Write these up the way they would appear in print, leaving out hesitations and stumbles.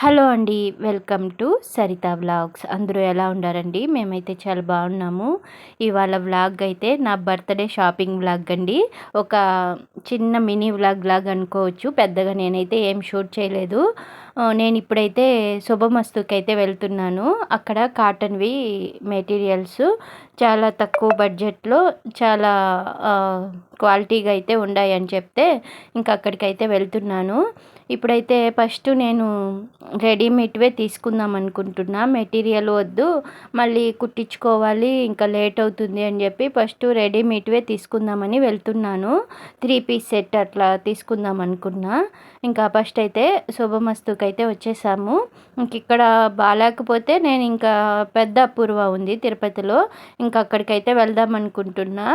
Hello అండి. Welcome to Saritha vlogs. అందరూ ఎలా ఉన్నారండి? మేమైతే చాలా బాగున్నాము. ఇవాళ వ్లాగ్ అయితే నా బర్త్డే షాపింగ్ వ్లాగ్ అండి. ఒక చిన్న మినీ వ్లాగ్ లాగా అనుకోవచ్చు. పెద్దగా నేనైతే ఏం షూట్ చేయలేదు. నేను ఇప్పుడైతే శుభమస్తుకి అయితే వెళ్తున్నాను. అక్కడ కాటన్వి మెటీరియల్స్ చాలా తక్కువ బడ్జెట్లో చాలా క్వాలిటీగా అయితే ఉన్నాయని చెప్తే ఇంకా అక్కడికైతే వెళ్తున్నాను. ఇప్పుడైతే ఫస్ట్ నేను రెడీమేడ్వే తీసుకుందాం అనుకుంటున్నా. మెటీరియల్ వద్దు, మళ్ళీ కుట్టించుకోవాలి, ఇంకా లేట్ అవుతుంది అని చెప్పి ఫస్ట్ రెడీమేడ్వే తీసుకుందామని వెళ్తున్నాను. 3 పీస్ సెట్ అట్లా తీసుకుందాం అనుకున్నా. ఇంకా ఫస్ట్ అయితే శుభమస్తుకి అయితే వచ్చేసాము. ఇంక ఇక్కడ బాగాలేకపోతే నేను ఇంకా పెద్ద అపూర్వ ఉంది తిరుపతిలో, ఇంకా అక్కడికైతే వెళ్దాం అనుకుంటున్నా.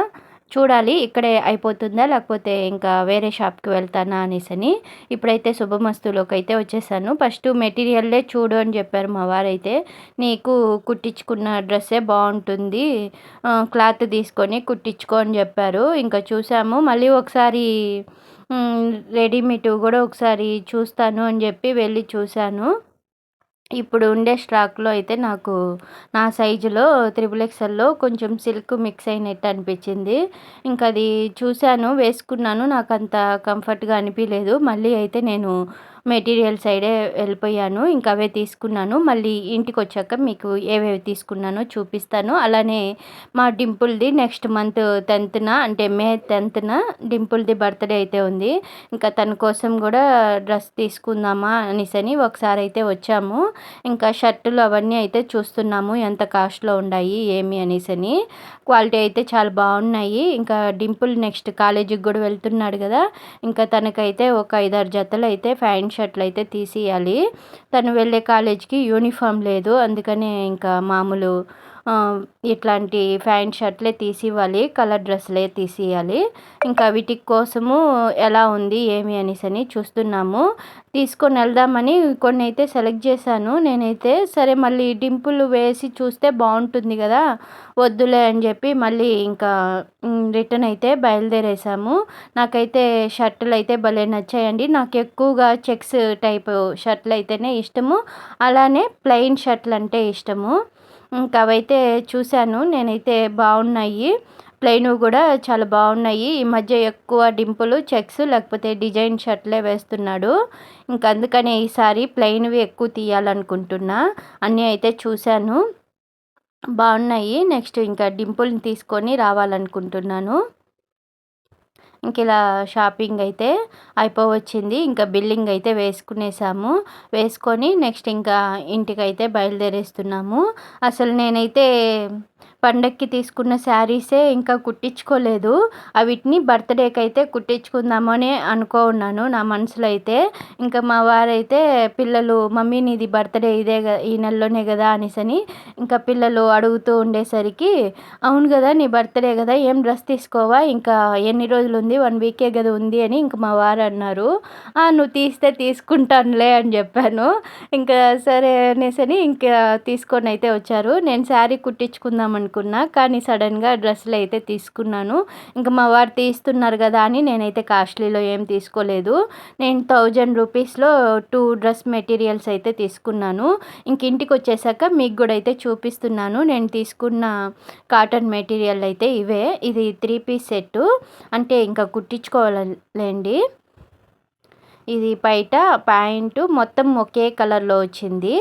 చూడాలి ఇక్కడే అయిపోతుందా లేకపోతే ఇంకా వేరే షాప్కి వెళ్తానా అనేసని. ఇప్పుడైతే శుభమస్తులోకి అయితే వచ్చేసాను. ఫస్ట్ మెటీరియల్లే చూడు అని చెప్పారు మా వారైతే. నీకు కుట్టించుకున్న డ్రెస్సే బాగుంటుంది, క్లాత్ తీసుకొని కుట్టించుకో అని చెప్పారు. ఇంకా చూసాము. మళ్ళీ ఒకసారి రెడీమేడ్ కూడా ఒకసారి చూస్తాను అని చెప్పి వెళ్ళి చూశాను. ఇప్పుడు ఉండే స్టాక్లో అయితే నాకు నా సైజులో XXXLలో కొంచెం సిల్క్ మిక్స్ అయినట్టు అనిపించింది. ఇంకా అది చూశాను, వేసుకున్నాను. నాకు అంత కంఫర్ట్గా అనిపించలేదు. మళ్ళీ అయితే నేను మెటీరియల్ సైడే వెళ్ళిపోయాను. ఇంకా అవే తీసుకున్నాను. మళ్ళీ ఇంటికి వచ్చాక మీకు ఏవేవి తీసుకున్నానో చూపిస్తాను. అలానే మా డింపుల్ది నెక్స్ట్ మంత్ 10th అంటే మే 10th డింపుల్ది బర్త్డే అయితే ఉంది. ఇంకా తన కోసం కూడా డ్రెస్ తీసుకుందామా అనేసని ఒకసారి అయితే వచ్చాము. ఇంకా షర్టులు అవన్నీ అయితే చూస్తున్నాము ఎంత కాస్ట్లో ఉన్నాయి ఏమి అనేసని. క్వాలిటీ అయితే చాలా బాగున్నాయి. ఇంకా డింపుల్ నెక్స్ట్ కాలేజీకి కూడా వెళ్తున్నాడు కదా, ఇంకా తనకైతే ఒక 5-6 జతలు అయితే ప్యాంట్ షర్ట్లు అయితే తీసియాలి. తను వెళ్ళే కాలేజీకి యూనిఫామ్ లేదు, అందుకనే ఇంకా మామూలు ఇట్లాంటి ప్యాంట్ షర్ట్లే తీసివ్వాలి, కలర్ డ్రెస్లే తీసియాలి. ఇంకా వీటి కోసము ఎలా ఉంది ఏమి అనేసని చూస్తున్నాము. తీసుకొని వెళ్దామని కొన్ని అయితే సెలెక్ట్ చేశాను నేనైతే. సరే మళ్ళీ డింపుల్ వేసి చూస్తే బాగుంటుంది కదా, వద్దులే అని చెప్పి మళ్ళీ ఇంకా రిటర్న్ అయితే బయలుదేరేసాము. నాకైతే షర్టులు అయితే భలే నచ్చాయండి. నాకు ఎక్కువగా చెక్స్ టైప్ షర్ట్లు అయితేనే ఇష్టము, అలానే ప్లెయిన్ షర్ట్లు అంటే ఇష్టము. ఇంకా అవైతే చూశాను నేనైతే, బాగున్నాయి. ప్లెయిన్ కూడా చాలా బాగున్నాయి. ఈ మధ్య ఎక్కువ డింపుల్ చెక్స్ లేకపోతే డిజైన్ షర్ట్లే వేస్తున్నాడు. ఇంకా అందుకనే ఈసారి ప్లెయిన్వి ఎక్కువ తీయాలనుకుంటున్నా. అన్నీ అయితే చూశాను, బాగున్నాయి. నెక్స్ట్ ఇంకా డింపుల్ని తీసుకొని రావాలనుకుంటున్నాను. ఇంక ఇలా షాపింగ్ అయితే అయిపోవచ్చింది. ఇంకా బిల్లింగ్ అయితే వేసుకొని నెక్స్ట్ ఇంకా ఇంటికైతే బయలుదేరేస్తున్నాము. అసలు నేనైతే పండక్కి తీసుకున్న శారీసే ఇంకా కుట్టించుకోలేదు. వీటిని బర్త్డేకి అయితే కుట్టించుకుందామని అనుకున్నాను నా మనసులో అయితే. ఇంకా మా వారైతే పిల్లలు మమ్మీ నీది బర్త్డే ఇదే ఈ నెలలోనే కదా అనేసని ఇంకా పిల్లలు అడుగుతూ ఉండేసరికి, అవును కదా నీ బర్త్డే కదా, ఏం డ్రెస్ తీసుకోవా, ఇంకా ఎన్ని రోజులు ఉంది, 1 వీకే కదా ఉంది అని ఇంక మా వారు అన్నారు. నువ్వు తీస్తే తీసుకుంటానులే అని చెప్పాను. ఇంకా సరే అనేసని ఇంకా తీసుకొని అయితే వచ్చారు. నేను శారీ కుట్టించుకుందాం అనుకున్నా, కానీ సడన్గా డ్రెస్సులు అయితే తీసుకున్నాను. ఇంకా మా వారు తీస్తున్నారు కదా అని నేనైతే కాస్ట్లీలో ఏం తీసుకోలేదు. నేను 1000 రూపీస్లో 2 డ్రెస్ మెటీరియల్స్ అయితే తీసుకున్నాను. ఇంక ఇంటికి వచ్చేసాక మీకు కూడా అయితే చూపిస్తున్నాను. నేను తీసుకున్న కాటన్ మెటీరియల్ అయితే ఇవే. ఇది 3 పీస్ సెట్టు, అంటే ఇంకా కుట్టించుకోవాలండి. ఇది బయట ప్యాంటు మొత్తం ఒకే కలర్లో వచ్చింది.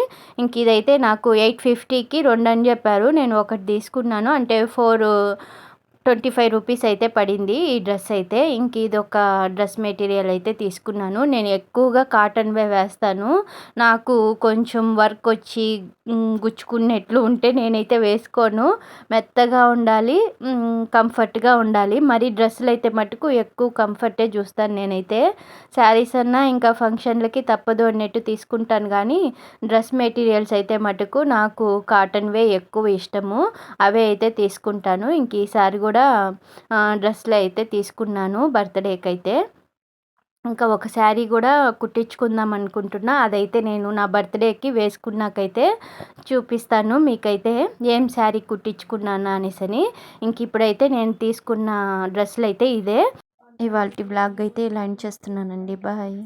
ఇంక ఇదైతే నాకు 850కి 2 అని చెప్పారు. నేను ఒకటి తీసుకున్నాను, అంటే 425 రూపీస్ అయితే పడింది ఈ డ్రెస్ అయితే. ఇంక ఇది ఒక డ్రెస్ మెటీరియల్ అయితే తీసుకున్నాను. నేను ఎక్కువగా కాటన్వే వేస్తాను. నాకు కొంచెం వర్క్ వచ్చి గుచ్చుకున్నట్లు ఉంటే నేనైతే వేసుకోను. మెత్తగా ఉండాలి, కంఫర్ట్గా ఉండాలి. మరి డ్రెస్సులు అయితే మటుకు ఎక్కువ కంఫర్టే చూస్తాను నేనైతే. శారీస్ అన్నా ఇంకా ఫంక్షన్లకి తప్పదు అన్నట్టు తీసుకుంటాను, కానీ డ్రెస్ మెటీరియల్స్ అయితే మటుకు నాకు కాటన్వే ఎక్కువ ఇష్టము. అవే అయితే తీసుకుంటాను. ఇంక ఈసారి కూడా డ్రెస్సులు అయితే తీసుకున్నాను బర్త్డేకి అయితే. ఇంకా ఒక శారీ కూడా కుట్టించుకుందాం అనుకుంటున్నా. అదైతే నేను నా బర్త్డేకి వేసుకున్నాకైతే చూపిస్తాను మీకైతే, ఏం శారీ కుట్టించుకున్నాను అనేసని. ఇంక ఇప్పుడైతే నేను తీసుకున్న డ్రెస్సులు అయితే ఇదే. ఇవాల్టి బ్లాగ్ అయితే ఇలా ఎండ్ చేస్తున్నానండి. బాయ్.